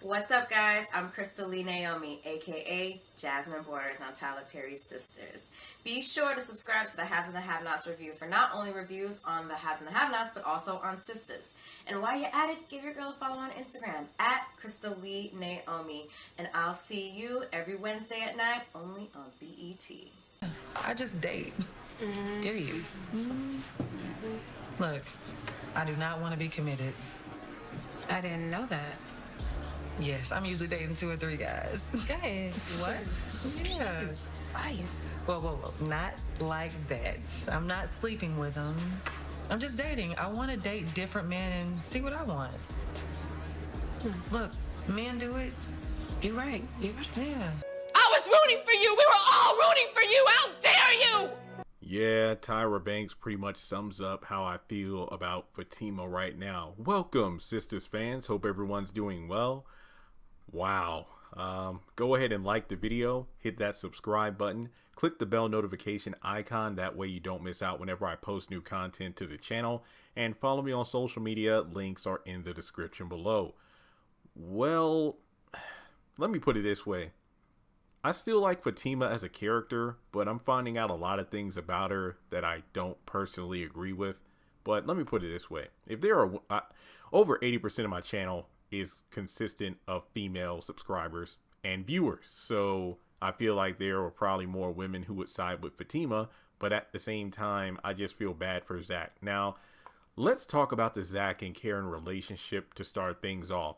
What's up, guys? I'm Crystal Lee Naomi, aka Jasmine Borders on Tyler Perry's Sistas. Be sure to subscribe to the Haves and the Have-Nots review for not only reviews on the Haves and the Have-Nots, but also on Sistas. And while you're at it, give your girl a follow on Instagram at Crystal Lee Naomi. And I'll see you every Wednesday at 9, only on BET. I just date. Do you? Look, I do not want to be committed. I didn't know that. Yes, I'm usually dating 2 or 3 guys. Guys, what? Yeah. Why? Whoa. Not like that. I'm not sleeping with them. I'm just dating. I want to date different men and see what I want. Look, men do it. You're right. Yeah. I was rooting for you. We were all rooting for you. How dare you? Yeah, Tyra Banks pretty much sums up how I feel about Fatima right now. Welcome, Sistas fans. Hope everyone's doing well. Wow. Go ahead and like the video, hit that subscribe button, click the bell notification icon. That way you don't miss out whenever I post new content to the channel. And follow me on social media. Links are in the description below. Well, let me put it this way. I still like Fatima as a character, but I'm finding out a lot of things about her that I don't personally agree with. But let me put it this way. If there are over 80% of my channel is consistent of female subscribers and viewers. So I feel like there are probably more women who would side with Fatima, but at the same time, I just feel bad for Zach. Now, let's talk about the Zach and Karen relationship to start things off.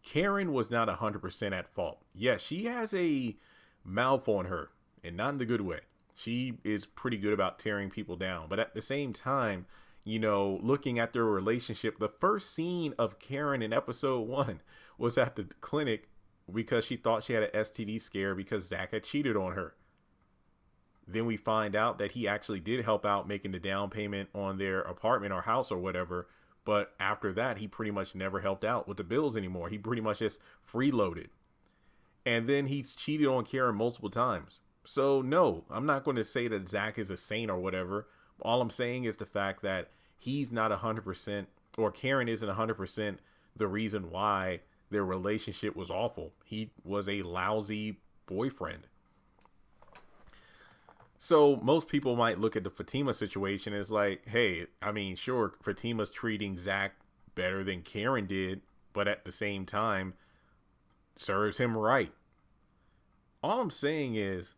Karen was not 100% at fault. Yes, she has a mouth on her, and not in the good way. She is pretty good about tearing people down. But at the same time, you know, looking at their relationship, the first scene of Karen in episode 1 was at the clinic because she thought she had an STD scare because Zach had cheated on her. Then we find out that he actually did help out making the down payment on their apartment or house or whatever. But after that, he pretty much never helped out with the bills anymore. He pretty much just freeloaded. And then he's cheated on Karen multiple times. So no, I'm not going to say that Zach is a saint or whatever. All I'm saying is the fact that he's not 100%, or Karen isn't 100% the reason why their relationship was awful. He was a lousy boyfriend. So most people might look at the Fatima situation as like, hey, I mean, sure, Fatima's treating Zach better than Karen did, but at the same time, serves him right. All I'm saying is,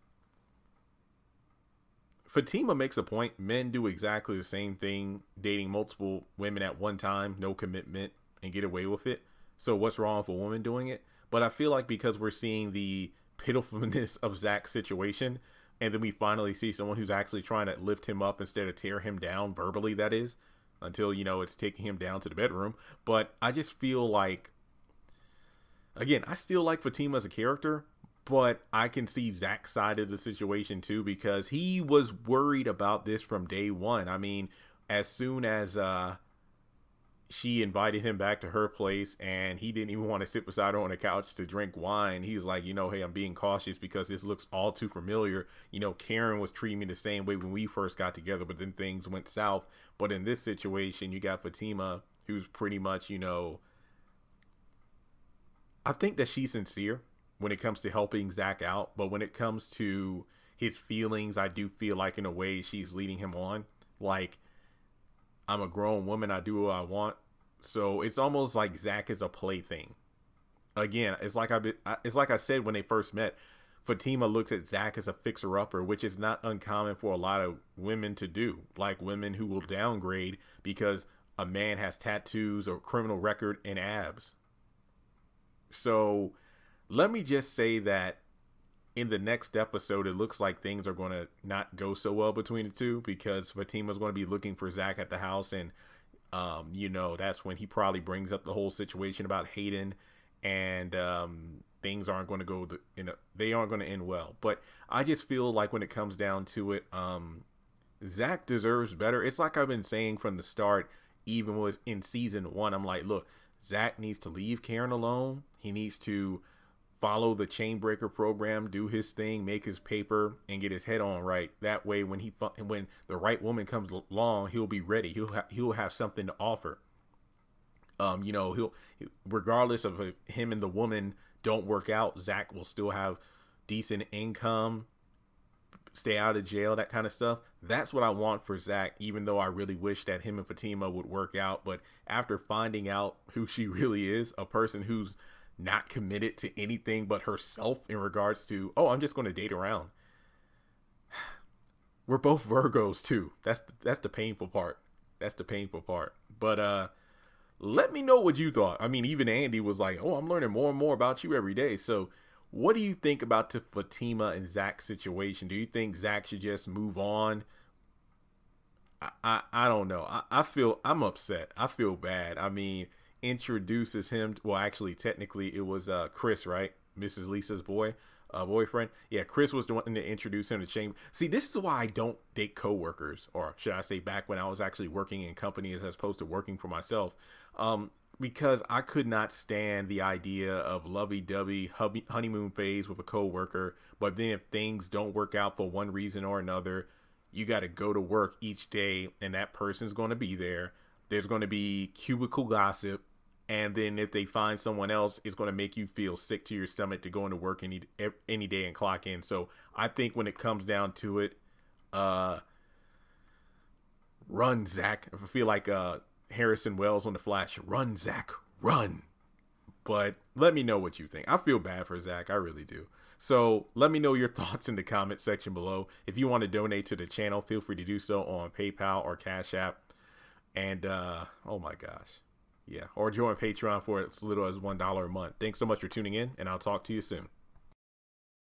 Fatima makes a point. Men do exactly the same thing, dating multiple women at one time, no commitment, and get away with it. So what's wrong with a woman doing it? But I feel like because we're seeing the pitifulness of Zach's situation, and then we finally see someone who's actually trying to lift him up instead of tear him down verbally, that is, until, you know, it's taking him down to the bedroom. But I just feel like, again, I still like Fatima as a character, but I can see Zach's side of the situation too, because he was worried about this from day one. I mean, as soon as she invited him back to her place and he didn't even want to sit beside her on the couch to drink wine, he was like, you know, hey, I'm being cautious because this looks all too familiar. You know, Karen was treating me the same way when we first got together, but then things went south. But in this situation, you got Fatima, who's pretty much, you know, I think that she's sincere when it comes to helping Zach out. But when it comes to his feelings, I do feel like in a way she's leading him on. Like, I'm a grown woman, I do what I want. So it's almost like Zach is a plaything. Again, it's like I said when they first met, Fatima looks at Zach as a fixer-upper, which is not uncommon for a lot of women to do. Like women who will downgrade because a man has tattoos or criminal record and abs. So let me just say that in the next episode, it looks like things are going to not go so well between the two, because Fatima's going to be looking for Zach at the house. And, you know, that's when he probably brings up the whole situation about Hayden, and things aren't going to go, they aren't going to end well. But I just feel like when it comes down to it, Zach deserves better. It's like I've been saying from the start, even was in season 1, I'm like, look, Zach needs to leave Karen alone. He needs to follow the chain breaker program, do his thing, make his paper, and get his head on right. That way, when the right woman comes along, he'll be ready. He'll have something to offer. He'll regardless of if him and the woman don't work out, Zach will still have decent income, stay out of jail, that kind of stuff. That's what I want for Zach, even though I really wish that him and Fatima would work out. But after finding out who she really is, a person who's not committed to anything but herself in regards to, oh, I'm just going to date around. We're both Virgos too. That's the painful part. That's the painful part. But let me know what you thought. I mean, even Andy was like, oh, I'm learning more and more about you every day. So what do you think about the Fatima and Zach situation? Do you think Zach should just move on? I don't know. I'm upset. I feel bad. I mean, introduces him. Well, actually, technically, it was Chris, right? Mrs. Lisa's boyfriend. Yeah, Chris was the one to introduce him to Chamber. See, this is why I don't date coworkers, or should I say, back when I was actually working in companies as opposed to working for myself. Because I could not stand the idea of lovey-dovey honeymoon phase with a coworker, but then if things don't work out for one reason or another, you got to go to work each day, and that person's going to be there. There's going to be cubicle gossip, and then if they find someone else, it's going to make you feel sick to your stomach to go into work any day and clock in. So I think when it comes down to it, run, Zach. I feel like Harrison Wells on The Flash. Run, Zach, run. But let me know what you think. I feel bad for Zach. I really do. So let me know your thoughts in the comment section below. If you want to donate to the channel, feel free to do so on PayPal or Cash App. And, oh my gosh. Yeah. Or join Patreon for as little as $1 a month. Thanks so much for tuning in, and I'll talk to you soon.